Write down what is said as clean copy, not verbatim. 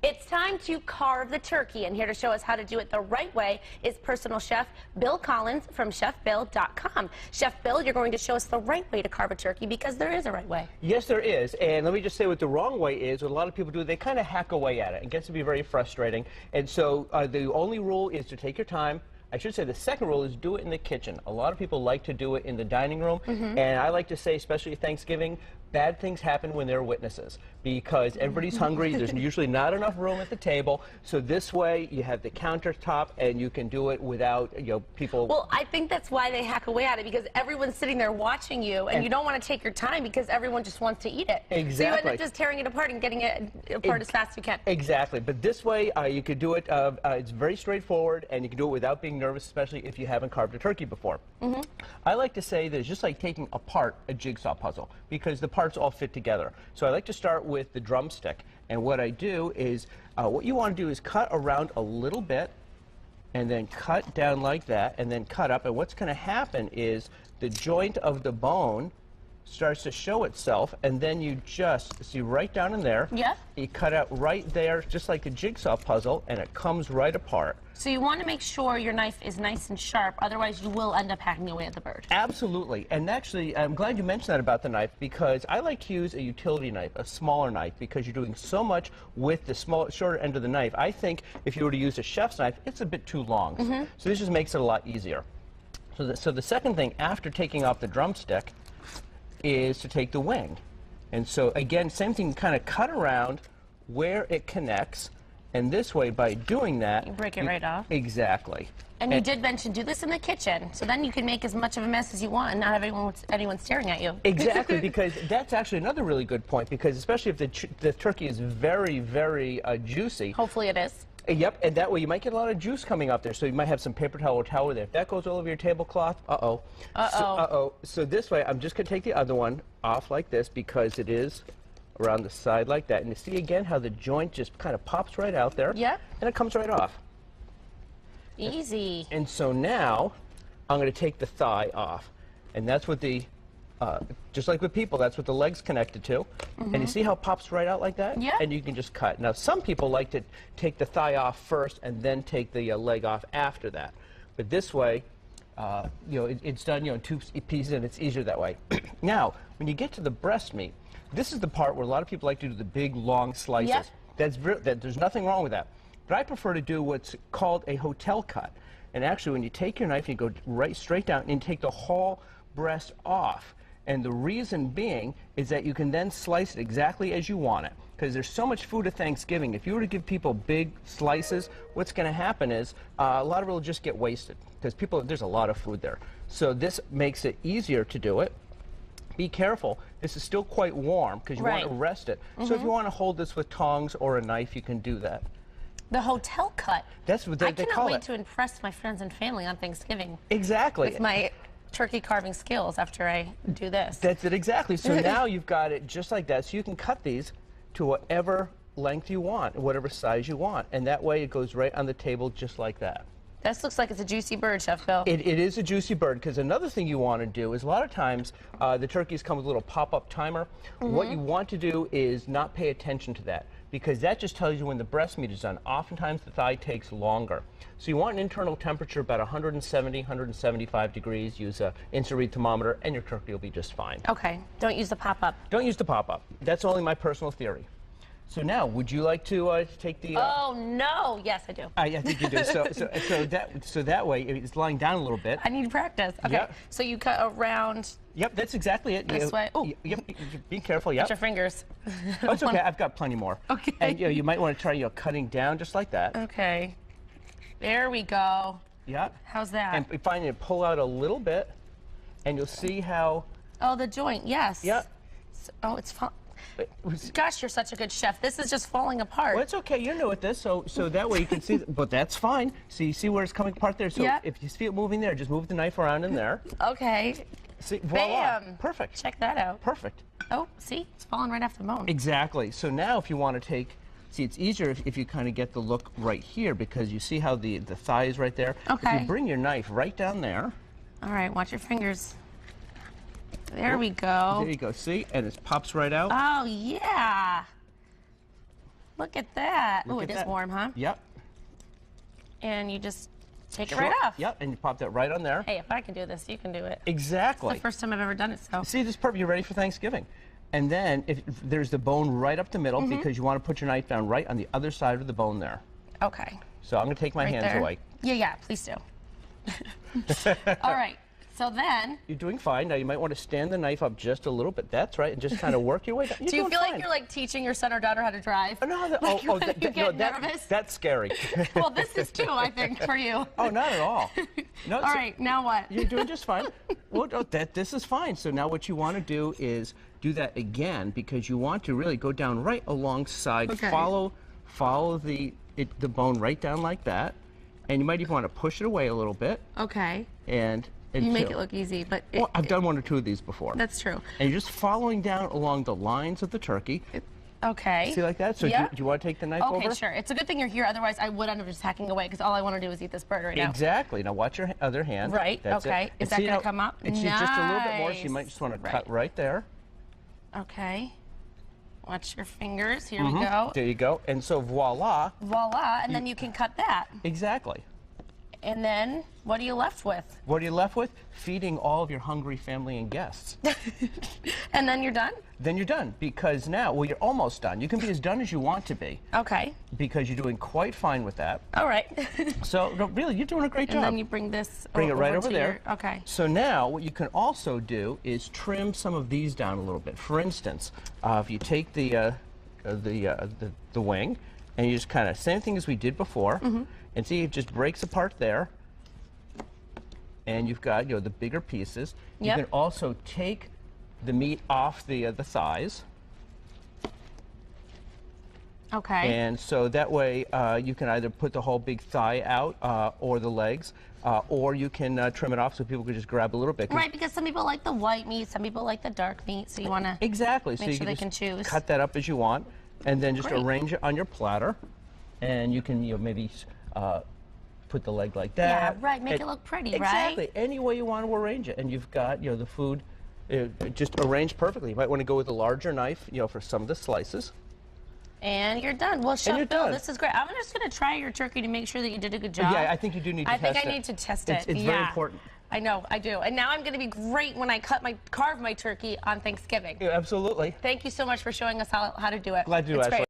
It's time to carve the turkey, and here to show us how to do it the right way is personal chef Bill Collins from chefbill.com. Chef Bill, you're going to show us the right way to carve a turkey because there is a right way. Yes, there is. And let me just say what the wrong way is. What a lot of people do, they kind of hack away at it. It gets to be very frustrating. And so the only rule is to take your time. I should say the second rule is do it in the kitchen. A lot of people like to do it in the dining room, and I like to say, especially at Thanksgiving, bad things happen when there are witnesses because everybody's hungry. There's usually not enough room at the table, so this way you have the countertop and you can do it without people. Well, I think that's why they hack away at it, because everyone's sitting there watching you, and you don't want to take your time because everyone just wants to eat it. Exactly. So you end up just tearing it apart and getting it apart as fast as you can. Exactly. But this way you could do it. It's very straightforward, and you can do it without being nervous, especially if you haven't carved a turkey before. I like to say that it's just like taking apart a jigsaw puzzle because the parts all fit together. So I like to start with the drumstick, and what I do is what you want to do is cut around a little bit and then cut down like that and then cut up, and what's going to happen is the joint of the bone starts to show itself, and then you just see right down in there. Yeah. You cut out right there, just like a jigsaw puzzle, and it comes right apart. So you want to make sure your knife is nice and sharp, otherwise you will end up hacking away at the bird. Absolutely. And actually, I'm glad you mentioned that about the knife, because I like to use a utility knife, a smaller knife, because you're doing so much with the shorter end of the knife. I think if you were to use a chef's knife, it's a bit too long. So this just makes it a lot easier. So the second thing after taking off the drumstick is to take the wing. And so again, same thing, kind of cut around where it connects, and this way, by doing that, you break it right off. Exactly. And you did mention do this in the kitchen, so then you can make as much of a mess as you want and not have anyone staring at you. Exactly, because that's actually another really good point, because especially if the turkey is very, very juicy. Hopefully it is. Yep, and that way you might get a lot of juice coming up there, so you might have some paper towel or towel there. If that goes all over your tablecloth, uh-oh. So this way, I'm just going to take the other one off like this, because it is around the side like that. And you see again how the joint just kind of pops right out there. Yeah. And it comes right off. Easy. And so now, I'm going to take the thigh off. And that's what the, just like with people, that's what the leg's connected to. And you see how it pops right out like that? Yeah. And you can just cut. Now, some people like to take the thigh off first and then take the leg off after that. But this way, it's done, in two pieces, and it's easier that way. Now, when you get to the breast meat, this is the part where a lot of people like to do the big, long slices. Yep. There's nothing wrong with that. But I prefer to do what's called a hotel cut. And actually, when you take your knife, you go straight down and take the whole breast off. And the reason being is that you can then slice it exactly as you want it. Because there's so much food at Thanksgiving. If you were to give people big slices, what's going to happen is a lot of it will just get wasted. Because there's a lot of food there. So this makes it easier to do it. Be careful. This is still quite warm because you want to rest it. So if you want to hold this with tongs or a knife, you can do that. The hotel cut. That's what they call it. I cannot wait to impress my friends and family on Thanksgiving. Exactly. With my turkey carving skills after I do this. That's it, exactly. So now you've got it just like that. So you can cut these to whatever length you want, whatever size you want. And that way it goes right on the table just like that. This looks like it's a juicy bird, Chef Bill. It is a juicy bird, because another thing you want to do is a lot of times the turkeys come with a little pop-up timer. What you want to do is not pay attention to that, because that just tells you when the breast meat is done. Oftentimes the thigh takes longer. So you want an internal temperature about 170, 175 degrees. Use an infrared thermometer, and your turkey will be just fine. Okay. Don't use the pop-up. Don't use the pop-up. That's only my personal theory. So now, would you like to take the? Oh no! Yes, I do. I think you do. So that way, it's lying down a little bit. I need practice. Okay. Yep. So you cut around. Yep, that's exactly it. This way. Oh. Yep. Be careful. Yep. Watch your fingers. Oh, it's okay. I've got plenty more. Okay. And you might want to try cutting down just like that. Okay. There we go. Yep. How's that? And find it, pull out a little bit, and you'll see how. Oh, the joint. Yes. Yep. Oh, it's fun. Gosh, you're such a good chef. This is just falling apart. Well, it's okay. You're new at this, so that way you can see. But that's fine. So you see where it's coming apart there. So if you see it moving there, just move the knife around in there. Okay. See, voila. Bam. Perfect. Check that out. Perfect. Oh, see, it's falling right off the bone. Exactly. So now, if you want to take, see, it's easier if you kind of get the look right here, because you see how the thigh is right there. Okay. If you bring your knife right down there. All right. Watch your fingers. There we go. There you go. See? And it pops right out. Oh, yeah. Look at that. Oh, Look it at is that. warm, huh? Yep. And you just take it Sure. right off. Yep, and you pop that right on there. Hey, if I can do this, you can do it. Exactly. It's the first time I've ever done it, so. See, this is perfect. You're ready for Thanksgiving. And then if there's the bone right up the middle because you want to put your knife down right on the other side of the bone there. Okay. So I'm going to take my Right hands there. away. Yeah, please do. All right. So then, You're doing fine. Now you might want to stand the knife up just a little bit. That's right, and just kind of work your way down. do you feel like you're like teaching your son or daughter how to drive? No, Like, when you get no, nervous? that's scary. Well, this is too, I think, for you. Oh, not at all. No, All right, now what? You're doing just fine. Well, this is fine. So now what you want to do is do that again because you want to really go down right alongside. Okay. Follow the bone right down like that, and you might even want to push it away a little bit. Okay. And You make it look easy, but well, I've done 1 or 2 of these before. that's true. And you're just following down along the lines of the turkey. Okay. See like that? So Yeah. do you want to take the knife Okay, over? sure. It's a good thing you're here. Otherwise, I would end up just hacking away because all I want to do is eat this bird right now. Exactly. Now watch your other hand. Right, That's okay. It. Is And that see gonna how come up? It's just a little bit more, so you Nice. might just want to Right. cut right there. Okay. Watch your fingers. Here we go. There you go. And so voila. Voila, and then you can cut that. Exactly. And then, what are you left with? What are you left with? Feeding all of your hungry family and guests. And then you're done? Then you're done because now, well, you're almost done. You can be as done as you want to be Okay. because you're doing quite fine with that. All right. So no, really, you're doing a great And job. then you bring this Bring it right over to there. Okay. So now what you can also do is trim some of these down a little bit. For instance, if you take the wing and you just kind of, same thing as we did before, and see it just breaks apart there. And you've got, the bigger pieces. You Yep. can also take the meat off the thighs. Okay. And so that way you can either put the whole big thigh out or the legs, or you can trim it off so people can just grab a little bit. Right, because some people like the white meat, some people like the dark meat, so you want to Exactly. So make you sure they just can choose. cut that up as you want, and then just Great. arrange it on your platter. And you can maybe put the leg like Yeah, that. right. Make And- it look pretty, exactly. right? Any way you want to arrange it, and you've got the food just arranged perfectly. You might want to go with a larger knife, for some of the slices. And you're done. Well, you're Chef Bill, done. this is great. I'm just going to try your turkey to make sure that you did a good job. Yeah, I think you do need to I test think I it. need to test it. It's very important. I know, I do. And now I'm going to be great when I carve my turkey on Thanksgiving. Yeah, absolutely. Thank you so much for showing us how to do it. Glad to do, It's Ashley. great.